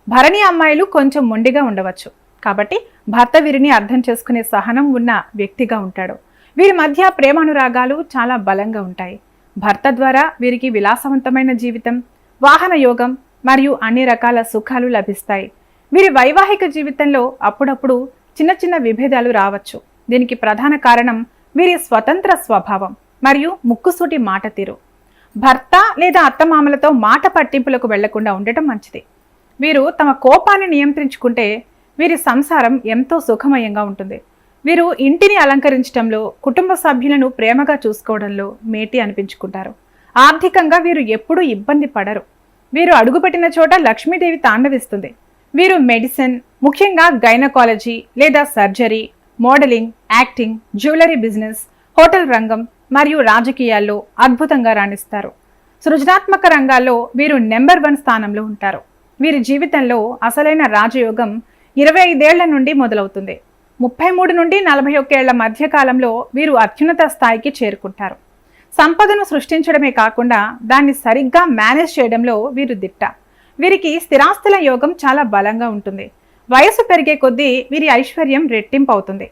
భరణి అమ్మాయిలు కొంచెం మొండిగా ఉండవచ్చు, కాబట్టి భర్త వీరిని అర్థం చేసుకునే సహనం ఉన్న వ్యక్తిగా ఉంటాడు. వీరి మధ్య ప్రేమానురాగాలు చాలా బలంగా ఉంటాయి. భర్త ద్వారా వీరికి విలాసవంతమైన జీవితం, వాహన యోగం మరియు అన్ని రకాల సుఖాలు లభిస్తాయి. వీరి వైవాహిక జీవితంలో అప్పుడప్పుడు చిన్న చిన్న విభేదాలు రావచ్చు. దీనికి ప్రధాన కారణం వీరి స్వతంత్ర స్వభావం మరియు ముక్కుసూటి మాట తీరు. భర్త లేదా అత్తమామలతో మాట పట్టింపులకు వెళ్లకుండా ఉండటం మంచిది. వీరు తమ కోపాన్ని నియంత్రించుకుంటే వీరి సంసారం ఎంతో సుఖమయంగా ఉంటుంది. వీరు ఇంటిని అలంకరించడంలో, కుటుంబ సభ్యులను ప్రేమగా చూసుకోవడంలో మేటి అనిపించుకుంటారు. ఆర్థికంగా వీరు ఎప్పుడూ ఇబ్బంది పడరు. వీరు అడుగుపెట్టిన చోట లక్ష్మీదేవి తాండవిస్తుంది. వీరు మెడిసిన్, ముఖ్యంగా గైనకాలజీ లేదా surgery, modelling, acting, jewellery business, hotel రంగం మరియు రాజకీయాల్లో అద్భుతంగా రాణిస్తారు. సృజనాత్మక రంగాల్లో వీరు నెంబర్ 1 స్థానంలో ఉంటారు. వీరి జీవితంలో అసలైన రాజయోగం 25 ఏళ్ల నుండి మొదలవుతుంది. 33 నుండి 41 ఏళ్ల మధ్య కాలంలో వీరు అత్యున్నత స్థాయికి చేరుకుంటారు. సంపదను సృష్టించడమే కాకుండా దాన్ని సరిగ్గా మేనేజ్ చేయడంలో వీరు దిట్ట. వీరికి స్థిరాస్తుల యోగం చాలా బలంగా ఉంటుంది. వయసు పెరిగే కొద్దీ వీరి ఐశ్వర్యం రెట్టింపు అవుతుంది.